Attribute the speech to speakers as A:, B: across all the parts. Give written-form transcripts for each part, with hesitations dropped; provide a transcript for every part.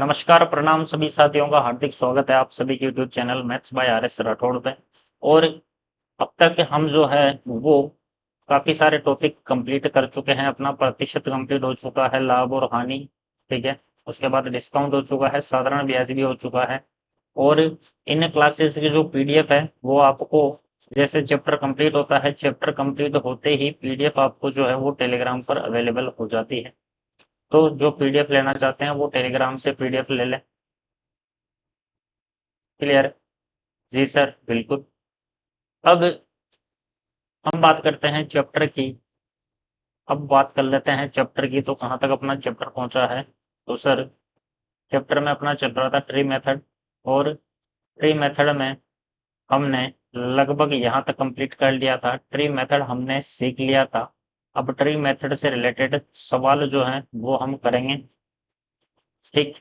A: नमस्कार, प्रणाम सभी साथियों का हार्दिक स्वागत है आप सभी के YouTube channel maths by R S Rathore पे। और अब तक हम जो है वो काफी सारे टॉपिक कंप्लीट कर चुके हैं। अपना प्रतिशत कंप्लीट हो चुका है, लाभ और हानि, ठीक है। उसके बाद डिस्काउंट हो चुका है, साधारण ब्याज भी हो चुका है। और इन क्लासेस की जो पीडीएफ है वो आपको जैसे चैप्टर कंप्लीट होता है, चैप्टर कंप्लीट होते ही पीडीएफ आपको जो है वो टेलीग्राम पर अवेलेबल हो जाती है। तो जो पीडीएफ लेना चाहते हैं वो टेलीग्राम से पीडीएफ ले लें। क्लियर? जी सर, बिल्कुल। अब हम बात करते हैं चैप्टर की। अब बात कर लेते हैं चैप्टर की, तो कहाँ तक अपना चैप्टर पहुंचा है। तो सर, चैप्टर में अपना चल रहा था ट्री मेथड। और ट्री मेथड में हमने लगभग यहाँ तक कंप्लीट कर लिया था। ट्री मेथड हमने सीख लिया था। अब ट्री मेथड से रिलेटेड सवाल जो है वो हम करेंगे। ठीक।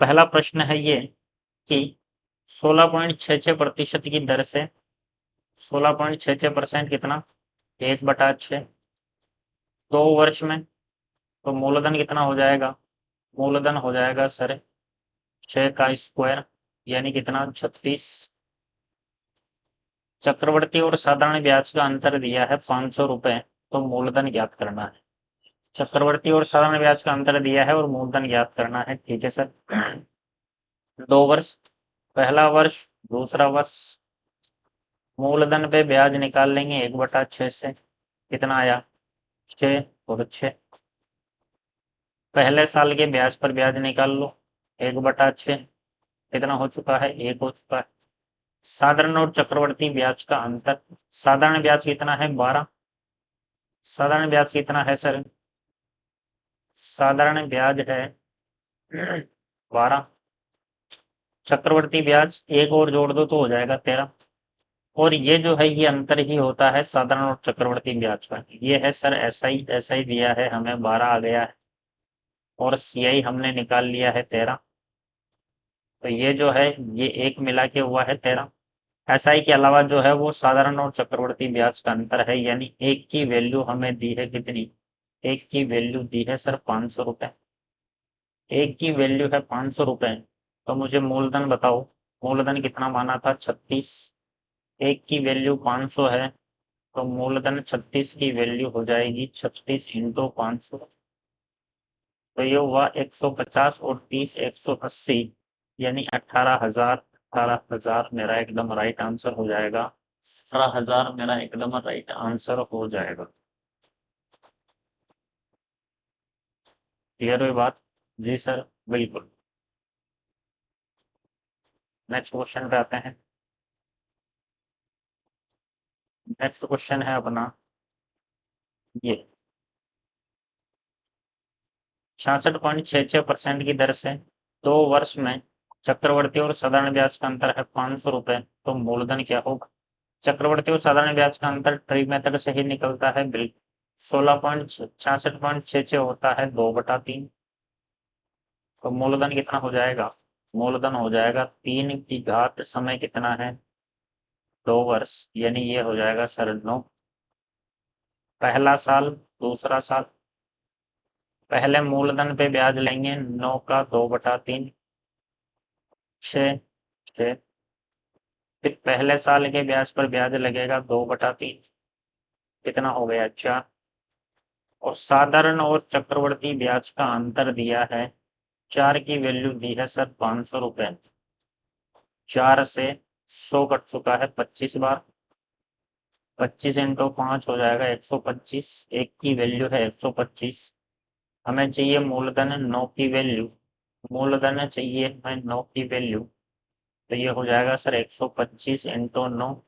A: पहला प्रश्न है ये कि 16.66% की दर से 16.66% कितना, 1/6, 2 वर्ष में। तो मूलधन कितना हो जाएगा? मूलधन हो जाएगा सर 6 का स्क्वायर, यानी कितना, 36। चक्रवर्ती और साधारण ब्याज का अंतर दिया है 500 रुपए, तो मूलधन ज्ञात करना है। चक्रवर्ती और साधारण ब्याज का अंतर दिया है और मूलधन ज्ञात करना है, ठीक है सर। 2 वर्ष, पहला वर्ष, दूसरा वर्ष। मूलधन पे ब्याज निकाल लेंगे 1/6 से, कितना आया, 6 और 6। पहले साल के ब्याज पर ब्याज निकाल लो, 1/6, कितना हो चुका है, 1 हो चुका है। साधारण और चक्रवर्ती ब्याज का अंतर, साधारण ब्याज कितना है, 12। साधारण ब्याज कितना है सर? साधारण ब्याज है 12। चक्रवर्ती ब्याज एक और जोड़ दो तो हो जाएगा 13। और ये जो है ये अंतर ही होता है साधारण और चक्रवर्ती ब्याज का। ये है सर एसआई दिया है हमें, 12 आ गया है। और सीआई हमने निकाल लिया है 13। तो ये जो है ये एक मिला के हुआ है 13। एसआई के अलावा जो है वो साधारण और चक्रवर्ती ब्याज का अंतर है, यानी एक की वैल्यू हमें दी है कितनी, एक की वैल्यू दी है सर 500 रुपए। एक की वैल्यू है 500 रुपए। तो मुझे मूलधन बताओ, मूलधन कितना माना था, 36। एक की वैल्यू 500 है, तो मूलधन 36 की वैल्यू हो जाएगी 36 इंटू 500। तो ये हुआ 150 और 30 180, यानी 18,000। 18,000 मेरा एकदम राइट आंसर हो जाएगा। 18,000 मेरा एकदम राइट आंसर हो जाएगा। क्लियर हुई बात? जी सर, बिल्कुल। नेक्स्ट क्वेश्चन पे आते हैं। नेक्स्ट क्वेश्चन है अपना ये, 66.66% की दर से 2 वर्ष में चक्रवर्ती और साधारण ब्याज का अंतर है 500 रुपए, तो मूलधन क्या होगा? चक्रवर्ती और साधारण ब्याज का अंतर ट्री मेथड से ही निकलता है, बिल्कुल। 16.66 होता है 2/3। तो मूलधन कितना हो जाएगा? मूलधन हो जाएगा 3 की घात समय कितना है, 2 वर्ष, यानी ये हो जाएगा सर 9। पहला साल, दूसरा साल। पहले मूलधन पे ब्याज लेंगे 9 का 2/3, 6, 6। फिर पहले साल के ब्याज पर ब्याज लगेगा 2/3, कितना हो गया, 4। और साधारण और चक्रवर्ती ब्याज का अंतर दिया है, 4 की वैल्यू दी है सर 500 रुपए। 4 से 100 कट चुका है 25 बार, 25 इंटू 5 हो जाएगा 125। एक की वैल्यू है 125। हमें चाहिए मूलधन 9 की वैल्यू, मूलधन चाहिए हमें 9 की वैल्यू। तो ये हो जाएगा सर 125 इंटू 9,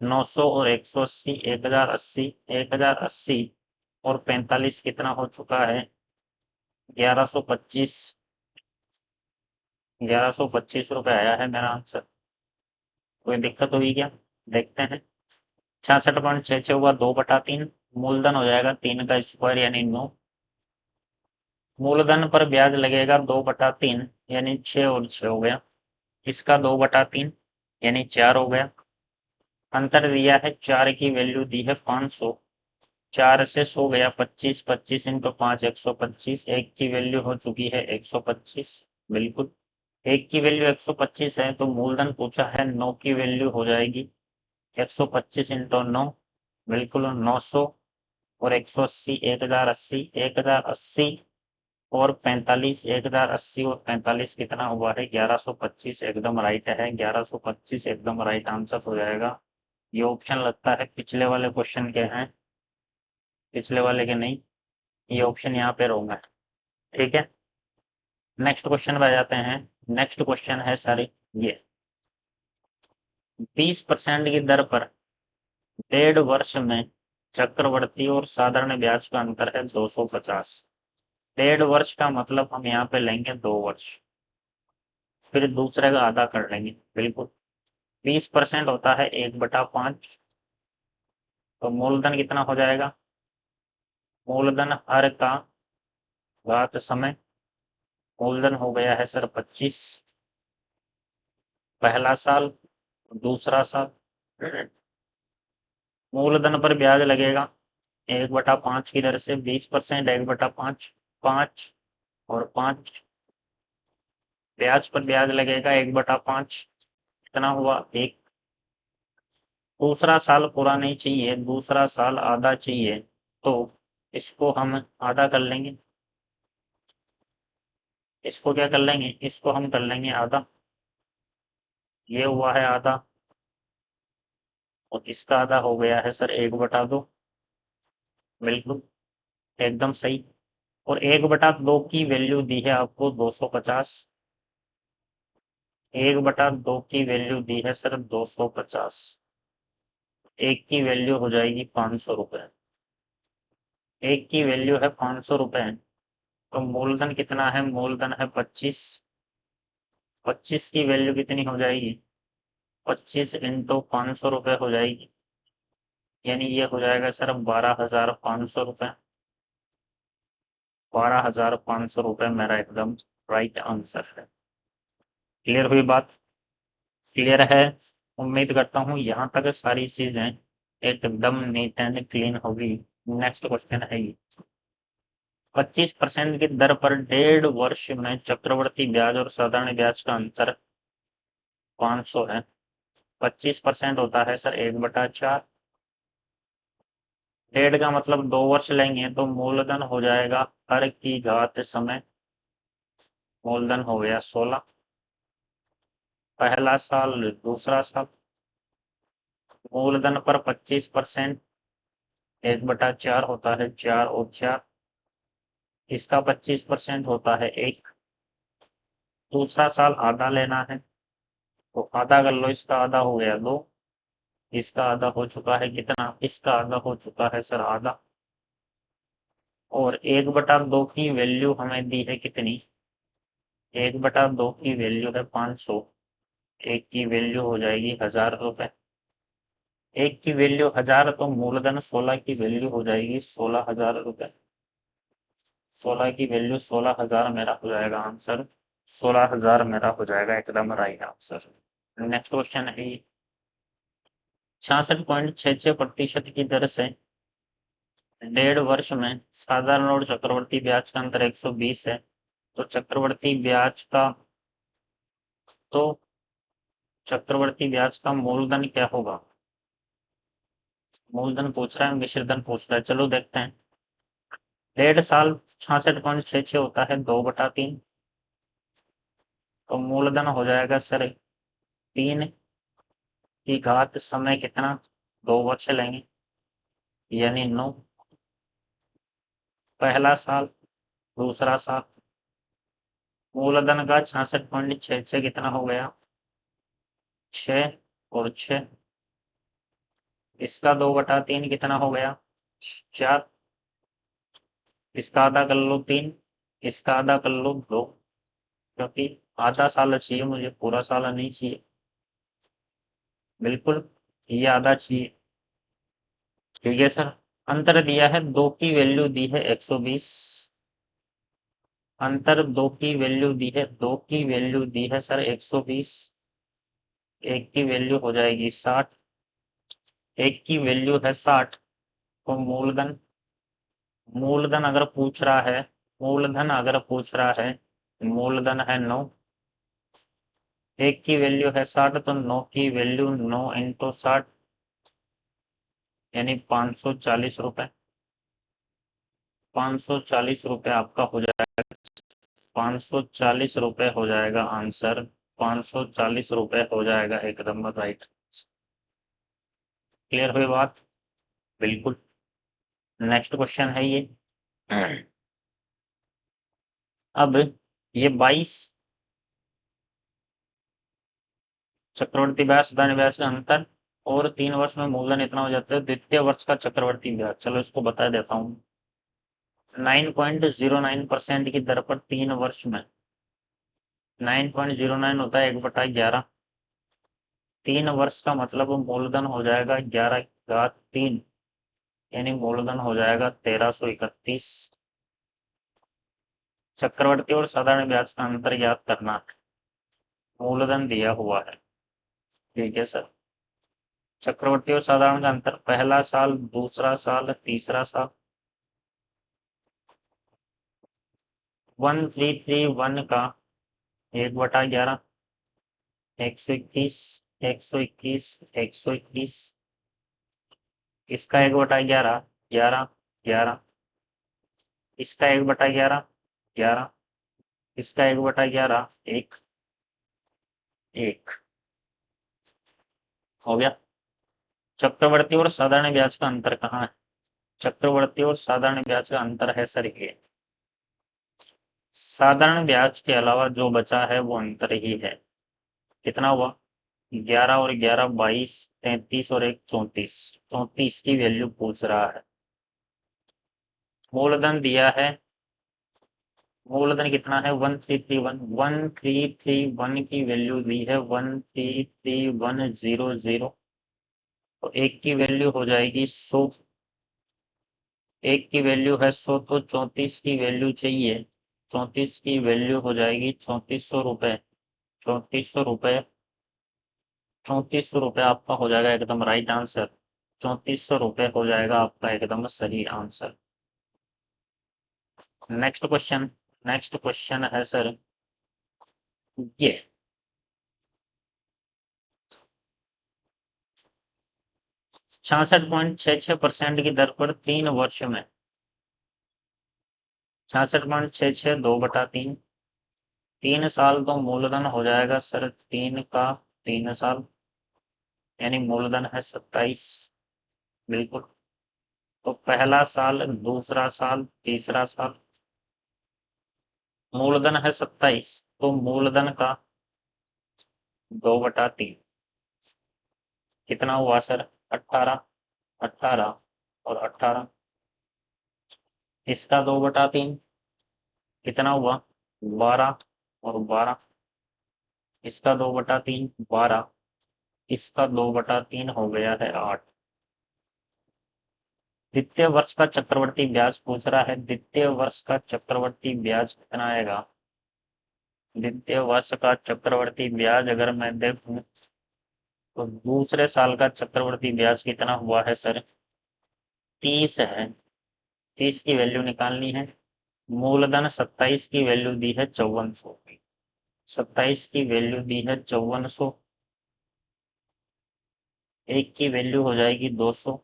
A: 900 और 180, 1080, 1080 और 45 कितना हो चुका है, 1125। 1125 रुपये आया है मेरा आंसर। कोई दिक्कत हुई क्या? देखते हैं। 66.66 हुआ 2/3, मूलधन हो जाएगा 3 का स्क्वायर यानी 9। मूलधन पर ब्याज लगेगा 2/3, यानी 6 और 6 हो गया। इसका 2/3 यानी 4 हो गया। अंतर दिया है, 4 की वैल्यू दी है 500। 4 से 100 गया 25, 25 इंटू 5 125, एक की वैल्यू हो चुकी है 125। बिल्कुल, एक की वैल्यू 125 है तो मूलधन पूछा है 9 की वैल्यू हो जाएगी 125 इंटू 9, बिल्कुल 900 और 180 1080 1080 और 45 1080 और 45 कितना हुआ है 1125, एकदम राइट है 1125 एकदम राइट आंसर हो जाएगा। ये ऑप्शन लगता है पिछले वाले क्वेश्चन के हैं, पिछले वाले के नहीं, ये ऑप्शन यहाँ पे रॉन्ग है। ठीक है, नेक्स्ट क्वेश्चन पे आ जाते हैं। नेक्स्ट क्वेश्चन है सर ये 20% की दर पर 1.5 वर्ष में चक्रवर्ती और साधारण ब्याज का अंतर है 250। 1.5 वर्ष का मतलब हम यहाँ पे लेंगे 2 वर्ष, फिर दूसरे का आधा कर लेंगे। बिल्कुल, 20% होता है 1/5, तो मूलधन कितना हो जाएगा, मूलधन हर का घात समय, मूलधन हो गया है सर 25 पहला साल, दूसरा साल। मूलधन पर ब्याज लगेगा 1/5 की दर से 20%, 1/5 5 और 5, ब्याज पर ब्याज लगेगा 1/5, कितना हुआ 1। दूसरा साल पूरा नहीं चाहिए, दूसरा साल आधा चाहिए, तो इसको हम आधा कर लेंगे। इसको क्या कर लेंगे, इसको हम कर लेंगे आधा, ये हुआ है आधा और इसका आधा हो गया है सर 1/2। बिल्कुल, एकदम सही। और 1/2 की वैल्यू दी है आपको 250, 1/2 की वैल्यू दी है सर 250, एक की वैल्यू हो जाएगी 500 रुपए, एक की वैल्यू है 500 रुपए। तो मूलधन कितना है, मूलधन है 25, 25 की वैल्यू कितनी हो जाएगी, 25 इंटू 500 रुपये हो जाएगी, यानी ये हो जाएगा सर 12,500 रुपये। 12,500 रुपये मेरा एकदम राइट आंसर है। क्लियर हुई बात, क्लियर है। उम्मीद करता हूँ यहाँ तक सारी चीजें एकदम नीट एंड क्लीन होगी। नेक्स्ट क्वेश्चन है ये 25% की दर पर 1.5 वर्ष में चक्रवर्ती ब्याज और साधारण ब्याज का अंतर 500 है। 25% होता है सर 1/4, 1.5 का मतलब 2 वर्ष लेंगे तो मूलधन हो जाएगा हर की घात समय, मूलधन हो गया 16 पहला साल, दूसरा साल। मूलधन पर 25% 1/4 होता है 4 और 4, इसका 25% होता है 1। दूसरा साल आधा लेना है तो आधा कर लो, इसका आधा हो गया 2, इसका आधा हो चुका है कितना, इसका आधा हो चुका है सर आधा। और 1/2 की वैल्यू हमें दी है कितनी, 1/2 की वैल्यू है 500, एक की वैल्यू हो जाएगी 1000 रुपए, एक की वैल्यू 1000 तो मूलधन 16 की वैल्यू हो जाएगी 16,000 रुपए। 16 की वैल्यू 16,000 मेरा हो जाएगा आंसर, 16,000 मेरा हो जाएगा एकदम राइट आंसर। नेक्स्ट क्वेश्चन है 66.66% की दर से 1.5 वर्ष में साधारण और चक्रवर्ती ब्याज का अंतर 120 है, तो चक्रवर्ती ब्याज का, तो चक्रवर्ती ब्याज का मूलधन क्या होगा, मूलधन पूछ रहा है मिश्र धन पूछ रहा है, चलो देखते हैं। 1.5 साल 66.66 होता है 2/3, तो मूलधन हो जाएगा सर 3 की घात समय कितना, 2 वर्ष लेंगे यानी 9, पहला साल, दूसरा साल। मूलधन का 66.66 कितना हो गया 6 और 6, इसका 2/3 कितना हो गया 4, इसका आधा कर लो 3, इसका आधा कर लो 2, क्योंकि आधा साल चाहिए मुझे, पूरा साल नहीं चाहिए। बिल्कुल, ये आधा चाहिए। ठीक है सर, अंतर दिया है 2 की वैल्यू दी है 120, अंतर 2 की वैल्यू दी है, 2 की वैल्यू दी है सर 120, एक की वैल्यू हो जाएगी 60, एक की वैल्यू है 60, तो मूलधन मूलधन अगर पूछ रहा है, मूलधन अगर पूछ रहा है, मूलधन है 9, एक की वैल्यू है 60, तो 9 की वैल्यू 9 इंटू 60 यानी 540 रुपए। 540 रुपए आपका हो जाएगा, 540 रुपए हो जाएगा आंसर। 540 रुपए हो जाएगा एकदम राइट। क्लियर हुई बात? बिल्कुल। नेक्स्ट क्वेश्चन है ये। अब ये 22 चक्रवर्ती ब्याज साधारण ब्याज का अंतर और 3 वर्ष में मूलधन इतना हो जाता है, द्वितीय वर्ष का चक्रवर्ती ब्याज। चलो इसको बता देता हूँ। 9.09% की दर पर 3 वर्ष में 9.09 होता है 1/11। 3 वर्ष का मतलब मूलधन हो जाएगा 11/3, यानी मूलधन हो जाएगा 1331। चक्रवर्ती और साधारण ब्याज का अंतर ज्ञात करना। मूलधन दिया हुआ है, ठीक है सर। चक्रवर्ती और साधारण का अंतर, पहला साल, दूसरा साल, तीसरा साल। 1331 का 1/11, 121, 121, 121। इसका 1/11, 11, 11। इसका 1/11, 11। इसका 1/11, 1, 1। हो गया। चक्रवर्ती और साधारण ब्याज का अंतर कहाँ है? चक्रवर्ती और साधारण ब्याज का अंतर है सर ये। साधारण ब्याज के अलावा जो बचा है वो अंतर ही है। कितना हुआ? 11 और 11 22, 33 और 1 34। 34 की वैल्यू पूछ रहा है। मूलधन दिया है, मूलधन कितना है? 1331। 1331 की वैल्यू दी है 133100। तो एक की वैल्यू हो जाएगी 100। एक की वैल्यू है 100, तो 34 की वैल्यू चाहिए। 34 की वैल्यू हो जाएगी 3400 रुपये। 3400 रुपये, 3400 रुपये आपका हो जाएगा एकदम राइट आंसर। 3400 रुपये हो जाएगा आपका एकदम सही answer. Next question. Next question है सर ये। 66.66% की दर पर 3 वर्ष में 66.66 2/3, 3 साल तो मूलधन हो जाएगा सर 3 का 3 साल, यानी मूलधन है 27। बिल्कुल। तो पहला साल, दूसरा साल, तीसरा साल, मूलधन है 27, तो मूलधन का 2/3 कितना हुआ सर? 18, 18 और 18। इसका 2/3 कितना हुआ? 12 और 12। इसका 2/3 12। इसका 2/3 हो गया है 8। द्वितीय वर्ष का चक्रवर्ती ब्याज पूछ रहा है। द्वितीय वर्ष का चक्रवर्ती ब्याज कितना आएगा? द्वितीय वर्ष का चक्रवर्ती ब्याज अगर मैं देखूं तो दूसरे साल का चक्रवर्ती ब्याज कितना हुआ है सर? 30 है। 30 की वैल्यू निकालनी है। मूलधन 27 की वैल्यू दी है 5400। 27 की वैल्यू दी है 5400। एक की वैल्यू हो जाएगी 200,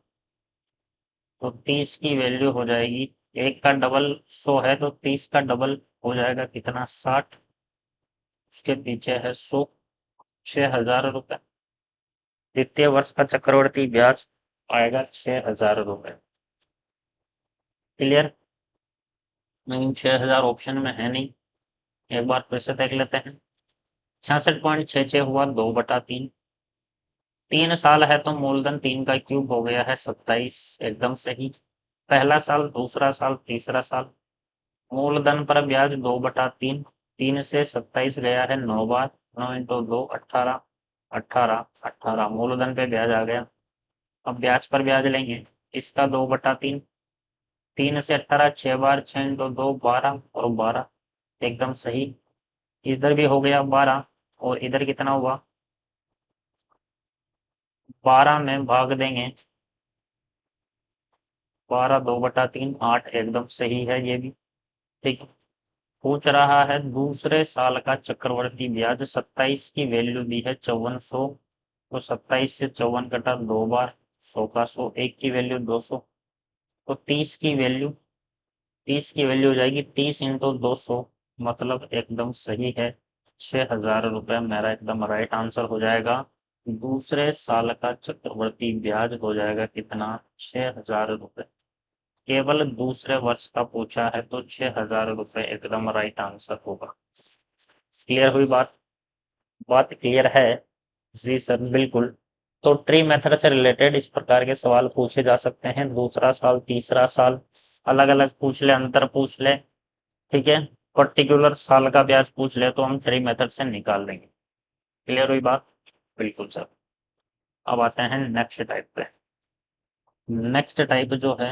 A: तो 30 की वैल्यु हो जाएगी, एक का डबल 100 है तो 30 का डबल हो जाएगा कितना? 60। उसके पीछे है 100, 6000 रुपये। द्वितीय वर्ष का चक्रवर्ती ब्याज आएगा 6000 रुपये। क्लियर? नहीं, 6000 ऑप्शन में है नहीं। एक बार फिर से देख लेते हैं। 66.66 हुआ 2/3। 3 साल है तो मूलधन 3 का क्यूब हो गया है 27, एकदम सही। पहला साल, दूसरा साल, तीसरा साल, मूलधन पर ब्याज 2/3। 3 से 27 गया है 9 बार। 9 इंटू 2 18, 18, 18 मूलधन पे ब्याज आ गया। अब ब्याज पर ब्याज लेंगे। इसका 2/3। 3 से 18 6 बार, 6 इंटू 2 12 और 12, एकदम सही। इधर भी हो गया 12 और इधर कितना हुआ? 12 में भाग देंगे 12/2/3 8 एकदम सही है ये भी। ठीक है। पूछ रहा है दूसरे साल का चक्रवर्ती ब्याज 27 की वैल्यू दी है 5400, तो 27 से 54 कटा 2 बार, 100 का 100, एक की वैल्यू 200, तो 30 की वैल्यू हो जाएगी 30 × 200, मतलब एकदम सही है। 6,000 रुपये मेरा एकदम राइट आंसर हो जाएगा। दूसरे साल का चक्रवर्ती ब्याज हो जाएगा कितना? 6,000 रुपये। केवल दूसरे वर्ष का पूछा है तो 6,000 रुपये एकदम राइट आंसर होगा। क्लियर हुई बात? बात क्लियर है? जी सर बिल्कुल। तो ट्री मेथड से रिलेटेड इस प्रकार के सवाल पूछे जा सकते हैं। दूसरा साल, तीसरा साल, अलग अलग पूछ ले, अंतर पूछ ले, ठीक है, पर्टिकुलर साल का ब्याज पूछ ले तो हम ट्री मेथड से निकाल लेंगे। क्लियर हुई बात? बिल्कुल सर। अब आते हैं नेक्स्ट टाइप पे। नेक्स्ट टाइप जो है,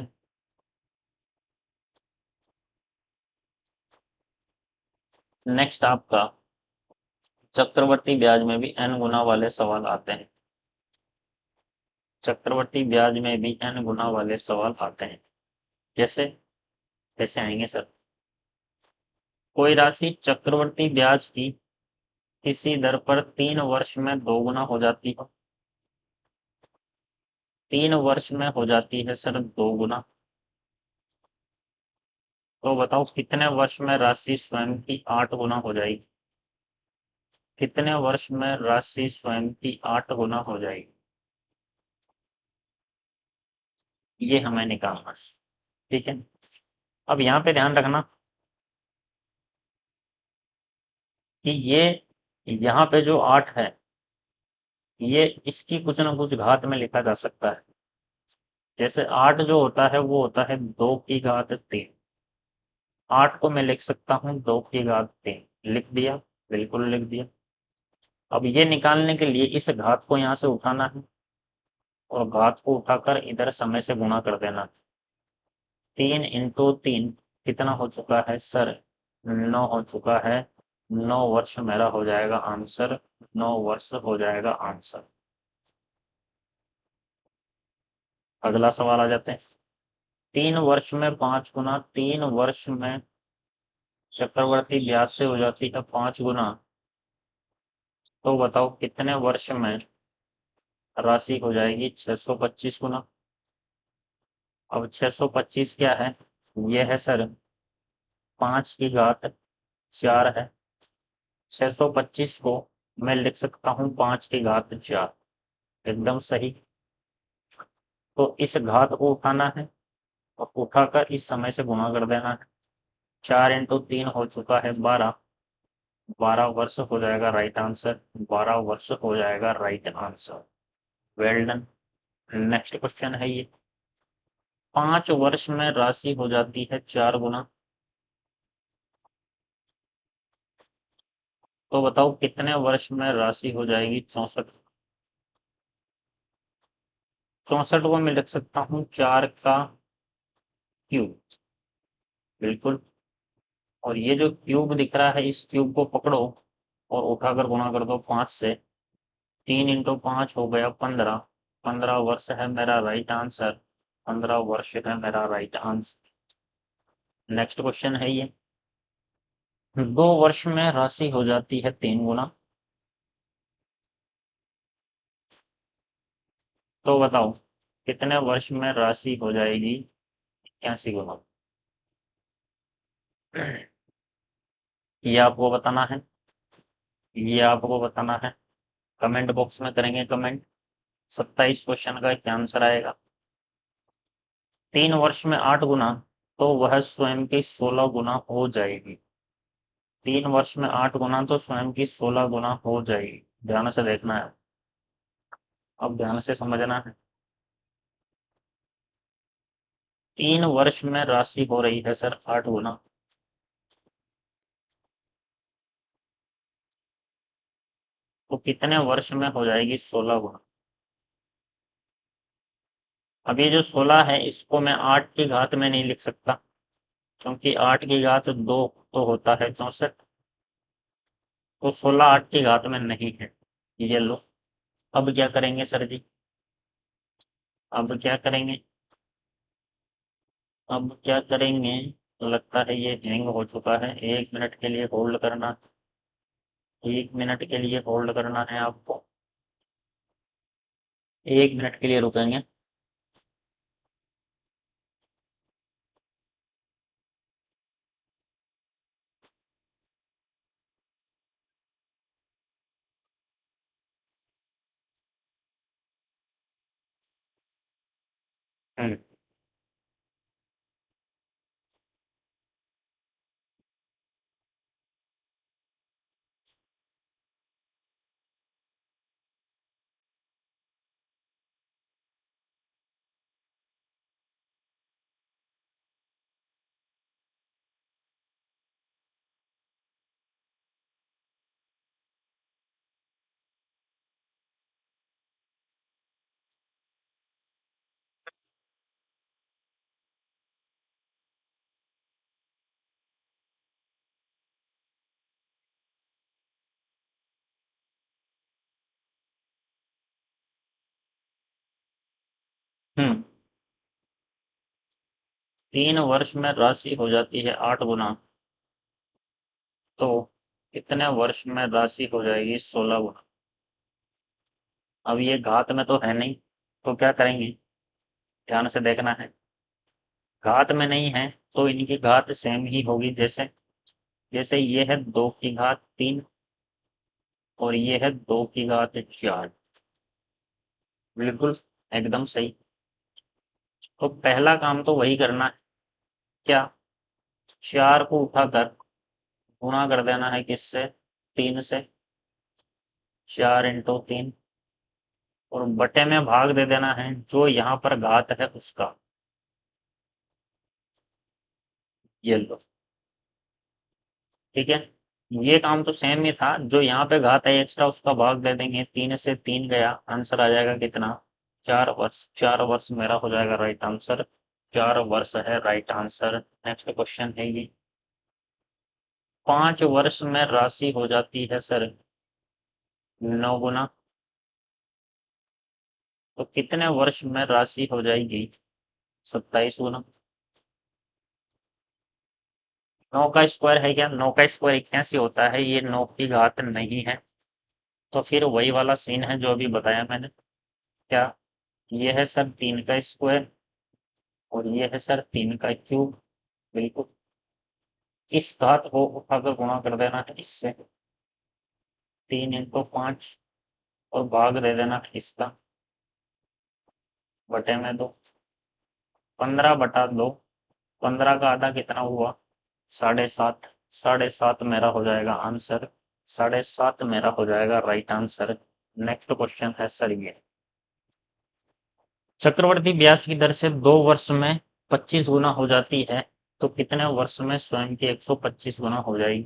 A: नेक्स्ट आपका चक्रवर्ती ब्याज में भी n गुना वाले सवाल आते हैं। चक्रवर्ती ब्याज में भी n गुना वाले सवाल आते हैं। जैसे कैसे आएंगे सर? कोई राशि चक्रवर्ती ब्याज की किसी दर पर 3 वर्ष में 2 गुना हो जाती है। 3 वर्ष में हो जाती है सर 2 गुना। तो बताओ कितने वर्ष में राशि स्वयं की 8 गुना हो जाएगी? कितने वर्ष में राशि स्वयं की 8 गुना हो जाएगी? ये हमें निकालना है। ठीक है। अब यहाँ पे ध्यान रखना कि ये यहाँ पे जो 8 है, ये इसकी कुछ ना कुछ घात में लिखा जा सकता है। जैसे 8 जो होता है वो होता है 2 की घात 3। 8 को मैं लिख सकता हूँ 2 की घात 3। लिख दिया? बिल्कुल लिख दिया। अब ये निकालने के लिए इस घात को यहाँ से उठाना है और घात को उठाकर इधर समय से गुणा कर देना। 3 × 3 कितना हो चुका है सर? 9 हो चुका है। 9 वर्ष मेरा हो जाएगा आंसर। 9 वर्ष हो जाएगा आंसर। अगला सवाल आ जाते हैं। 3 वर्ष में 5 गुना, 3 वर्ष में चक्रवर्ती ब्याज से हो जाती है 5 गुना। तो बताओ कितने वर्ष में राशि हो जाएगी 625 गुना? अब 625 क्या है? ये है सर 5 की घात 4 है। 625 को मैं लिख सकता हूँ 5 की घात 4। एकदम सही। तो इस घात को उठाना है और उठाकर इस समय से गुणा कर देना है। 4 × 3 हो चुका है 12। 12 वर्ष हो जाएगा राइट आंसर। 12 वर्ष हो जाएगा right answer. Well done. Next question है ये। 5 वर्ष में राशि हो जाती है 4 गुना। तो बताओ कितने वर्ष में राशि हो जाएगी 64? 64 को मैं लिख सकता हूँ 4 का क्यूब। बिल्कुल। और ये जो क्यूब दिख रहा है इस क्यूब को पकड़ो और उठाकर गुणा कर दो 5 से। 3 × 5 हो गया 15। 15 वर्ष है मेरा राइट आंसर। 15 वर्ष है मेरा राइट आंसर। नेक्स्ट क्वेश्चन है ये। 2 वर्ष में राशि हो जाती है 3 गुना। तो बताओ कितने वर्ष में राशि हो जाएगी 81 गुना? ये आपको बताना है। ये आपको बताना है। कमेंट बॉक्स में करेंगे कमेंट। 27 क्वेश्चन का क्या आंसर आएगा? 3 वर्ष में 8 गुना, तो वह स्वयं की 16 गुना हो जाएगी। 3 वर्ष में 8 गुना तो स्वयं की 16 गुना हो जाएगी। ध्यान से देखना है। अब ध्यान से समझना है। 3 वर्ष में राशि हो रही है सर 8 गुना। तो कितने वर्ष में हो जाएगी 16 गुना? अब ये जो 16 है इसको मैं 8 की घात में नहीं लिख सकता, क्योंकि 8 की घात 2 तो होता है 64। तो 16 8 की घात में नहीं है। ये लो। अब क्या करेंगे सर जी? अब क्या करेंगे? अब क्या करेंगे, लगता है ये हैंग हो चुका है। 1 मिनट के लिए होल्ड करना, 1 मिनट के लिए होल्ड करना है आपको, 1 मिनट के लिए रुकेंगे। हम्म। हम्म। 3 वर्ष में राशि हो जाती है 8 गुना, तो कितने वर्ष में राशि हो जाएगी 16 गुना। अब ये घात में तो है नहीं, तो क्या करेंगे, ध्यान से देखना है। घात में नहीं है तो इनकी घात सेम ही होगी, जैसे जैसे ये है 2 की घात 3 और ये है 2 की घात 4। बिल्कुल, एकदम सही। तो पहला काम तो वही करना है, क्या, 4 को उठाकर गुणा कर देना है किससे, 3 से, 4 × 3, और बटे में भाग दे देना है जो यहाँ पर घात है उसका। ये लो, ठीक है। ये काम तो सेम ही था, जो यहाँ पे घात है एक्स्ट्रा उसका भाग दे देंगे, 3 से 3 गया, आंसर आ जाएगा कितना, 4 वर्ष। 4 वर्ष मेरा हो जाएगा राइट आंसर, 4 वर्ष है राइट आंसर। नेक्स्ट क्वेश्चन है ये, 5 वर्ष में राशि हो जाती है सर 9 गुना, तो कितने वर्ष में राशि हो जाएगी 27 गुना। 9 का स्क्वायर है क्या, 9 का स्क्वायर 81 होता है, ये 9 की घात नहीं है। तो फिर वही वाला सीन है जो अभी बताया मैंने, क्या, ये है सर 3 का स्क्वायर और ये है सर 3 का क्यूब। बिल्कुल, इस घात को उठाकर गुणा कर देना है इससे, 3 × 5, और भाग दे देना है इसका, बटे में 2, 15/2। 15 का आधा कितना हुआ, 7.5। 7.5 मेरा हो जाएगा आंसर, 7.5 मेरा हो जाएगा राइट आंसर। नेक्स्ट क्वेश्चन है सर ये, चक्रवर्ती ब्याज की दर से 2 वर्ष में 25 गुना हो जाती है, तो कितने वर्ष में स्वयं की 125 गुना हो जाएगी।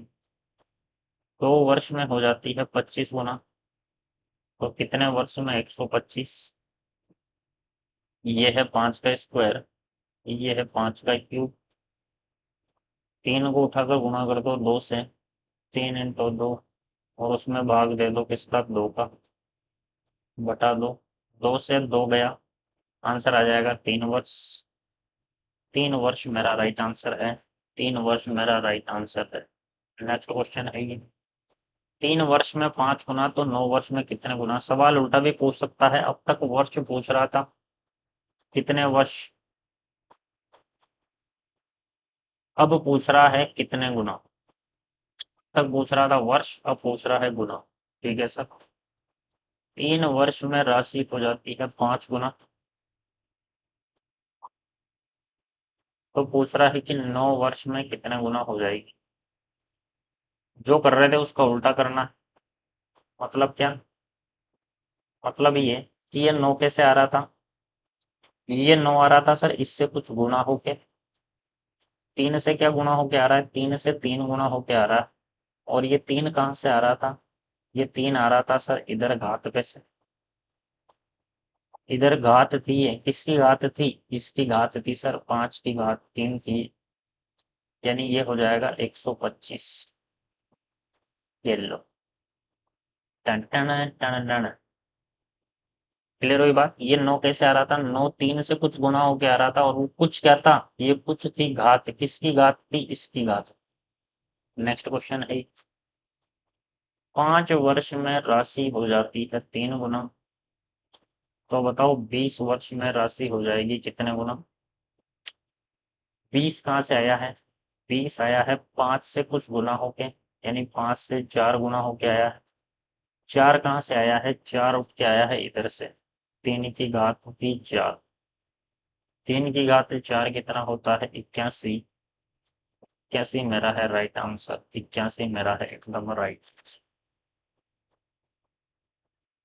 A: 2 वर्ष में हो जाती है 25 गुना, तो कितने वर्ष में 125। ये है 5 का स्क्वायर, ये है 5 का क्यूब, 3 को उठाकर गुणा कर दो 2 से, 3 × 2, और उसमें भाग दे दो किसका, 2 का, बटा 2। 2 से 2 गया, आंसर आ जाएगा 3 वर्ष। 3 वर्ष मेरा राइट आंसर है, 3 वर्ष मेरा राइट आंसर है। नेक्स्ट क्वेश्चन है ये, 3 वर्ष में 5 गुना, तो 9 वर्ष में कितने गुना। सवाल उल्टा भी पूछ सकता है, अब तक वर्ष पूछ रहा था, कितने वर्ष, अब पूछ रहा है कितने गुना। तक पूछ रहा था वर्ष, अब पूछ रहा है गुना। ठीक है सर, 3 वर्ष में राशि हो जाती है 5 गुना, तो पूछ रहा है कि 9 वर्ष में कितने गुना हो जाएगी। जो कर रहे थे उसका उल्टा करना है। मतलब क्या, मतलब ये कि ये 9 कैसे आ रहा था, ये 9 आ रहा था सर, इससे कुछ गुना होके, 3 से क्या गुना होके आ रहा है, 3 से 3 गुना होके आ रहा है। और ये 3 कहाँ से आ रहा था, ये 3 आ रहा था सर इधर घात पे से, इधर घात थी, ये किसकी घात थी, इसकी घात थी सर, 5 की घात 3 थी, यानी ये हो जाएगा 125। ये लो, टन टन टन टन। क्लियर हुई बात। ये 9 कैसे आ रहा था, 9 3 से कुछ गुना होके आ रहा था, और वो कुछ क्या था, ये कुछ थी घात, किसकी घात थी, इसकी घात। नेक्स्ट क्वेश्चन है, 5 वर्ष में राशि हो जाती है 3 गुना, तो बताओ 20 वर्ष में राशि हो जाएगी कितने गुना। 20 कहाँ से आया है, 20 आया है 5 से कुछ गुना होके, यानी 5 से 4 गुना होके आया है। 4 कहाँ से आया है, 4 उठ के आया है इधर से, 3 की घात होगी 4, 3 की घात 4 कितना होता है, 81। 81 मेरा है राइट आंसर, 81 मेरा है एकदम राइट।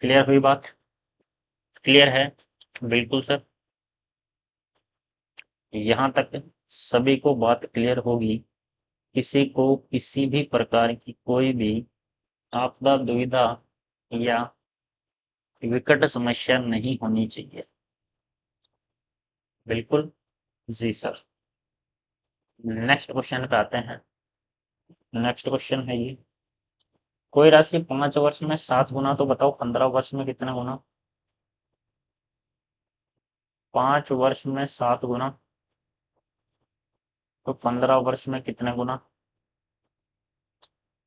A: क्लियर हुई बात, क्लियर है, बिल्कुल सर। यहाँ तक सभी को बात क्लियर होगी, किसी को किसी भी प्रकार की कोई भी आपदा दुविधा या विकट समस्या नहीं होनी चाहिए। बिल्कुल, जी सर। नेक्स्ट क्वेश्चन पे आते हैं। नेक्स्ट क्वेश्चन है ये, कोई राशि 5 वर्ष में 7 गुना, तो बताओ 15 वर्ष में कितना गुना। 5 वर्ष में 7 गुना, तो 15 वर्ष में कितने गुना,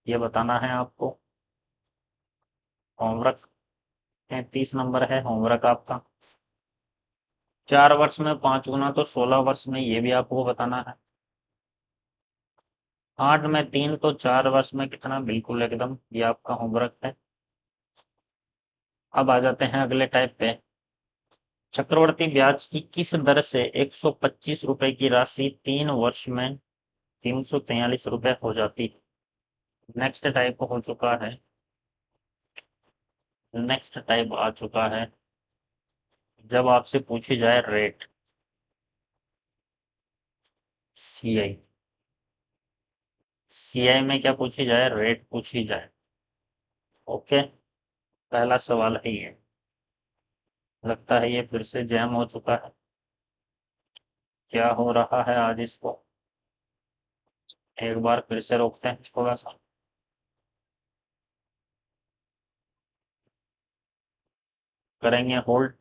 A: ये बताना है आपको। होमवर्क 33 नंबर है होमवर्क आपका। 4 वर्ष में 5 गुना, तो 16 वर्ष में, ये भी आपको बताना है। 8 में 3, तो 4 वर्ष में कितना, बिल्कुल एकदम, ये आपका होमवर्क है। अब आ जाते हैं अगले टाइप पे। चक्रवर्ती ब्याज की किस दर से 125 रुपए की राशि 3 वर्ष में 343 रुपए हो जाती है। नेक्स्ट टाइप हो चुका है, नेक्स्ट टाइप आ चुका है, जब आपसे पूछी जाए रेट, सीआई। सीआई में क्या पूछी जाए, रेट पूछी जाए। ओके, पहला सवाल है ये। लगता है ये फिर से जैम हो चुका है, क्या हो रहा है आज इसको। एक बार फिर से रोकते हैं थोड़ा सा। करेंगे होल्ड।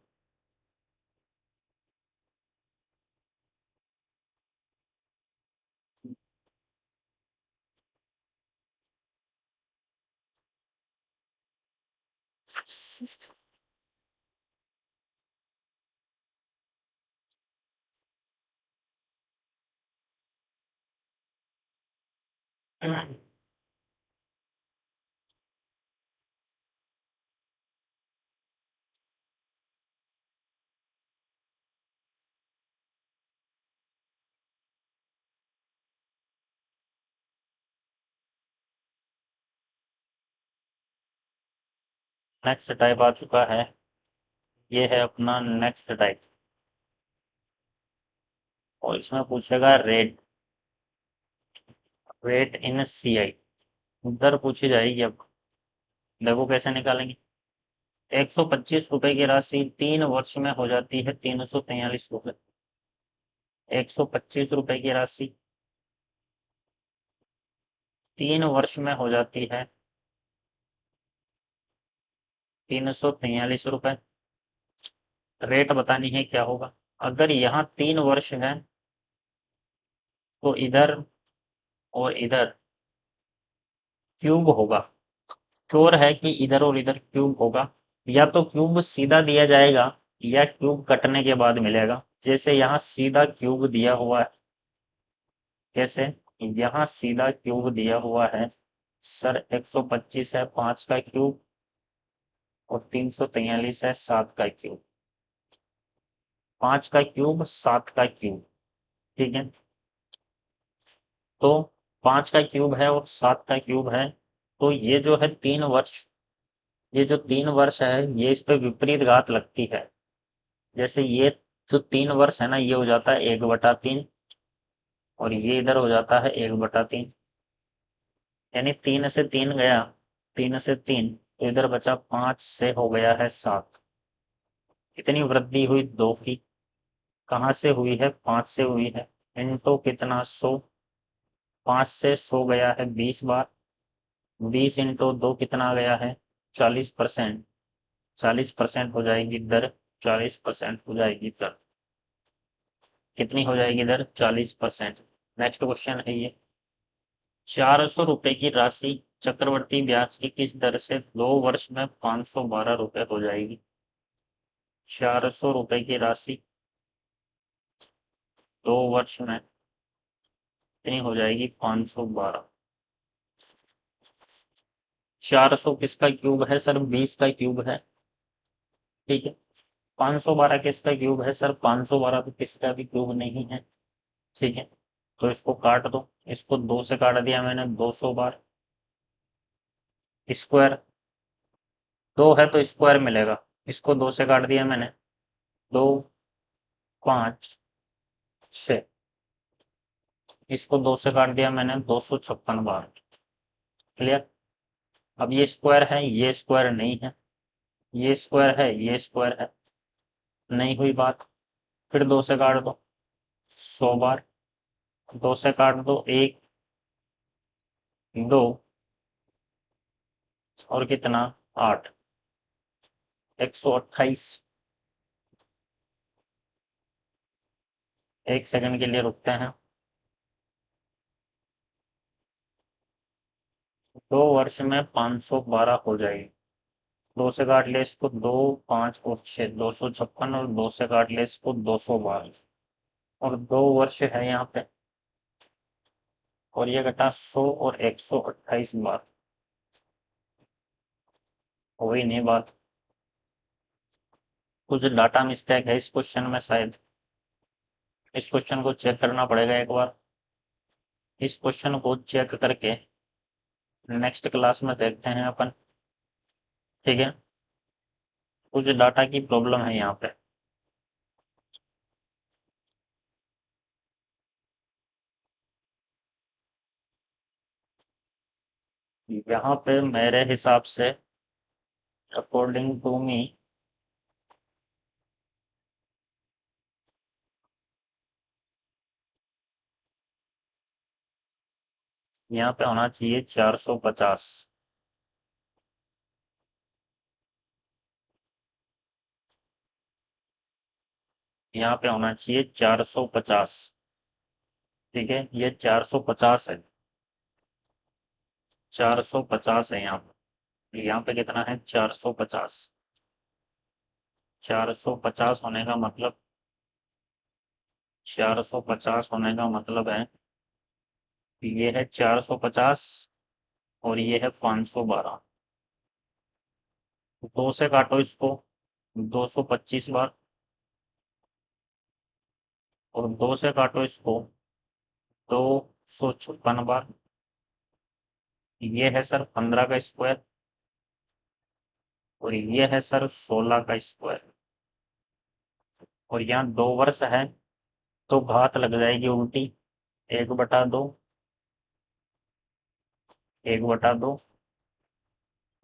A: नेक्स्ट टाइप आ चुका है, ये है अपना नेक्स्ट टाइप, और इसमें पूछेगा रेट, रेट इन सीआई, दर पूछी जाएगी। अब देखो कैसे निकालेंगे। 125 रुपए की राशि 3 वर्ष में हो जाती है 343 रुपए। 125 रुपए की राशि 3 वर्ष में हो जाती है 343 रुपए। रेट बतानी है क्या होगा। अगर यहाँ 3 वर्ष है, तो इधर और इधर क्यूब होगा। श्योर है कि इधर और इधर क्यूब होगा, या तो क्यूब सीधा दिया जाएगा, या क्यूब कटने के बाद मिलेगा। जैसे यहाँ सीधा क्यूब दिया हुआ है, कैसे, यहाँ सीधा क्यूब दिया हुआ है सर, 125 है 5 का क्यूब, और 343 है 7 का क्यूब। 5 का क्यूब 7 का क्यूब, ठीक है। तो 5 का क्यूब है और 7 का क्यूब है, तो ये जो है 3 वर्ष, ये जो 3 वर्ष है, ये इस पे विपरीत घात लगती है। जैसे ये जो 3 वर्ष है ना, ये हो जाता है 1/3, और ये इधर हो जाता है 1/3, यानी 3 से 3 गया, 3 से 3, तो इधर बचा 5 से हो गया है 7। कितनी वृद्धि हुई, 2 की। कहाँ से हुई है, 5 से हुई है। इंटू कितना, 100। 5 से 100 गया है 20 बार, 20 इंटू 2 कितना गया है, 40%। 40% हो जाएगी दर, 40% हो जाएगी दर। कितनी हो जाएगी दर? 40%। नेक्स्ट क्वेश्चन है ये, 400 रुपए की राशि चक्रवर्ती ब्याज की किस दर से 2 वर्ष में 512 रुपए हो जाएगी? 400 रुपए की राशि 2 वर्ष में कितनी हो जाएगी? 512। 400 किसका क्यूब है सर? 20 का क्यूब है, ठीक है। 512 किसका क्यूब है सर? 512 तो किसका भी क्यूब नहीं है, ठीक है। तो इसको काट दो, इसको 2 से काट दिया मैंने 200 बार। स्क्वायर 2 है तो स्क्वायर मिलेगा, इसको 2 से काट दिया मैंने, 2 5 6, इसको 2 से काट दिया मैंने 256 बार। क्लियर? अब ये स्क्वायर है, ये स्क्वायर नहीं है, ये स्क्वायर है, ये स्क्वायर है, नहीं हुई बात। फिर 2 से काट दो 100 बार, 2 से काट दो 1 2 और कितना 8, 128। 1 सेकंड के लिए रुकते हैं। 2 वर्ष में 512 हो जाएगी। 2 से काट ले इसको 2 5 और 6, 256, और 2 से काट ले इसको 212, और 2 वर्ष है यहाँ पे, और ये घटा 100 और 128 बार। हो ही नहीं बात, कुछ डाटा मिस्टेक है इस क्वेश्चन में शायद। इस क्वेश्चन को चेक करना पड़ेगा एक बार। इस क्वेश्चन को चेक करके नेक्स्ट क्लास में देखते हैं अपन, ठीक है। कुछ डाटा की प्रॉब्लम है यहाँ पे। यहाँ पे मेरे हिसाब से, अकॉर्डिंग टू मी, यहाँ पे होना चाहिए 450। यहाँ पे होना चाहिए 450, ठीक है। ये 450 है, 450 है यहाँ पे। यहाँ पे कितना है? 450। 450 होने का मतलब, 450 होने का मतलब है कि ये है 450 और ये है 512। 2 से काटो इसको 225 बार, और 2 से काटो इसको 256 बार। ये है सर 15 का स्क्वायर, और ये है सर 16 का स्क्वायर। और यहाँ 2 वर्ष है तो घात लग जाएगी उल्टी, 1/2, 1/2।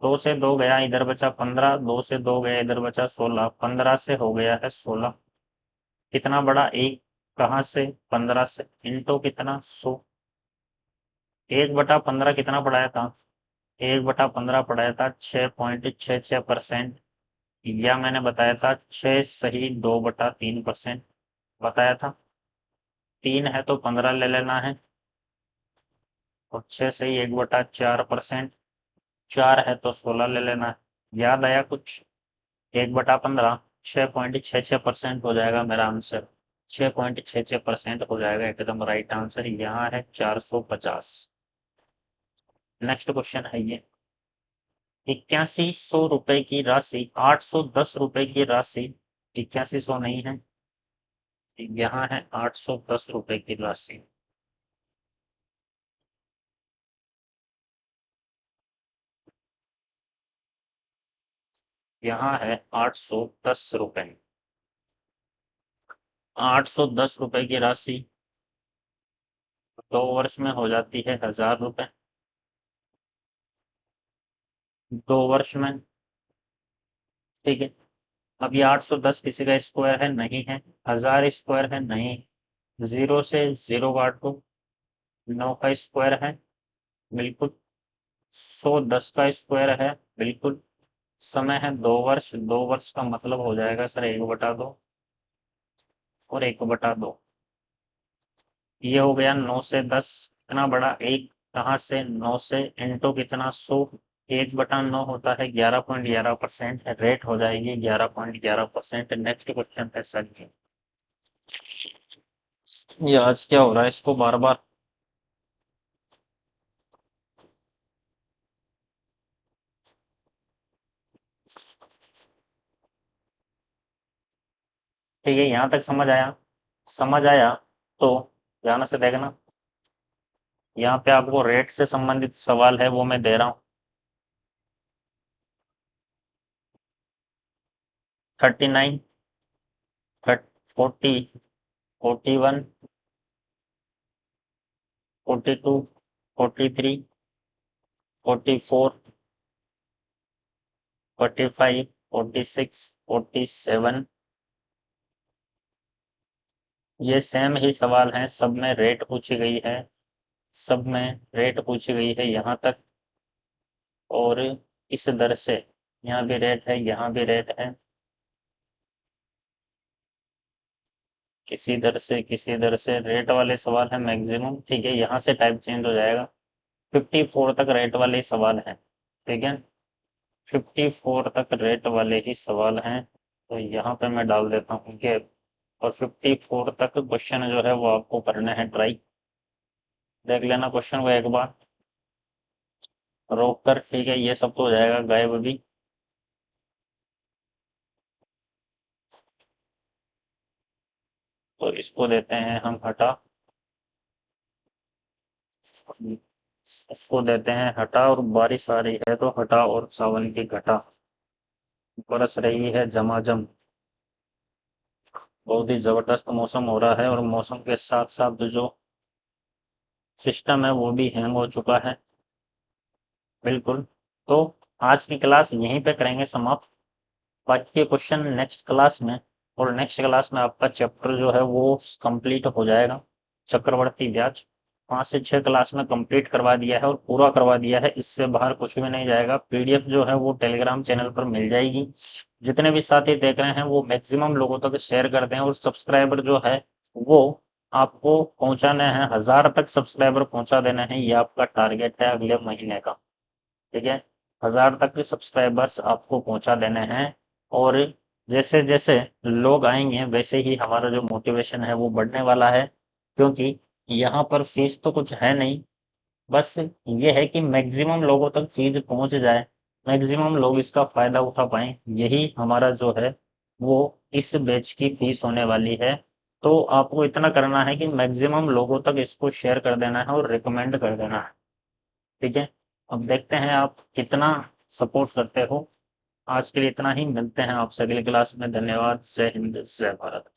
A: 2 से 2 गया, इधर बचा 15, 2 से 2 गया, इधर बचा 16, 15 से हो गया है 16। कितना बड़ा? 1 कहाँ से? 15 से, इंटू कितना 100। 1/15 कितना पढ़ाया था? 1/15 पढ़ाया था 6.66%, या मैंने बताया था 6 सही 2/3% बताया था। 3 है तो 15 ले लेना है, और 6 सही 1/4%, 4 है तो 16 ले लेना है। याद आया कुछ? 1/15 6.66% हो जाएगा मेरा आंसर, 6.66% हो जाएगा, एकदम राइट आंसर यहाँ है 450। नेक्स्ट क्वेश्चन है ये, 8100 रुपए की राशि 810 रुपए की राशि, 8100 नहीं है, यहाँ है 810 रुपए की राशि। यहाँ है 810 रुपए। 810 रुपए की राशि 2 वर्ष में हो जाती है 1000 रुपए। 2 वर्ष में, ठीक है। अब ये 810 किसी का स्क्वायर है? नहीं है। 1000 स्क्वायर है? नहीं। 0 से 0 काट दो, 9 का स्क्वायर है, बिल्कुल। 110 का स्क्वायर है, बिल्कुल। समय है 2 वर्ष, 2 वर्ष का मतलब हो जाएगा सर 1/2 और 1/2। ये हो गया 9 से 10, इतना बड़ा एक कहाँ से, 9 से इंटू कितना 100, 1/9 होता है 11.11%, रेट हो जाएगी 11.11%। नेक्स्ट क्वेश्चन है सर ये आज क्या हो रहा है इसको बार बार। ठीक है, यहाँ तक समझ आया? समझ आया तो ध्यान से देखना, यहाँ पे आपको रेट से संबंधित सवाल है वो मैं दे रहा हूँ। 39, 40, 41, 42, 43, 44, 45, 46, 47, ये सेम ही सवाल हैं, सब में रेट पूछी गई है, सब में रेट पूछी गई है यहाँ तक। और इस दर से यहाँ भी रेट है, यहाँ भी रेट है, किसी दर से रेट वाले सवाल है मैक्सिमम। ठीक है, यहाँ से टाइप चेंज हो जाएगा, 54 तक रेट वाले सवाल हैं। ठीक है, 54 तक रेट वाले ही सवाल हैं, तो यहाँ पे मैं डाल देता हूँ गैप। और 54 तक क्वेश्चन जो है वो आपको करना है ट्राई। देख लेना क्वेश्चन को एक बार रोक कर। ठीक है, ये सब तो हो जाएगा गायब अभी। तो इसको देते हैं हम हटा, इसको देते हैं हटा, और बारिश आ रही है तो हटा और सावन की घटा बरस रही है झमाझम। बहुत ही जबरदस्त मौसम हो रहा है, और मौसम के साथ साथ जो सिस्टम है वो भी हैंग हो चुका है बिल्कुल। तो आज की क्लास यहीं पे करेंगे समाप्त, बाकी के क्वेश्चन नेक्स्ट क्लास में। और नेक्स्ट क्लास में आपका चैप्टर जो है वो कंप्लीट हो जाएगा, चक्रवर्ती ब्याज 5 से 6 क्लास में कंप्लीट करवा दिया है और पूरा करवा दिया है, इससे बाहर कुछ भी नहीं जाएगा। पीडीएफ जो है वो टेलीग्राम चैनल पर मिल जाएगी। जितने भी साथी देख रहे हैं वो मैक्सिमम लोगों तक शेयर कर दें, और सब्सक्राइबर जो है वो आपको पहुंचाने हैं, 1000 तक सब्सक्राइबर पहुंचा देना है, ये आपका टारगेट है अगले महीने का। ठीक है, 1000 तक के सब्सक्राइबर्स आपको पहुंचा देने हैं। और जैसे जैसे लोग आएंगे वैसे ही हमारा जो मोटिवेशन है वो बढ़ने वाला है, क्योंकि यहाँ पर फीस तो कुछ है नहीं, बस ये है कि मैक्सिमम लोगों तक चीज पहुंच जाए, मैक्सिमम लोग इसका फायदा उठा पाएं, यही हमारा जो है वो इस बैच की फीस होने वाली है। तो आपको इतना करना है कि मैक्सिमम लोगों तक इसको शेयर कर देना है और रिकमेंड कर देना है। ठीक है, अब देखते हैं आप कितना सपोर्ट करते हो। आज के लिए इतना ही, मिलते हैं आपसे अगली क्लास में। धन्यवाद, जय हिंद, जय भारत।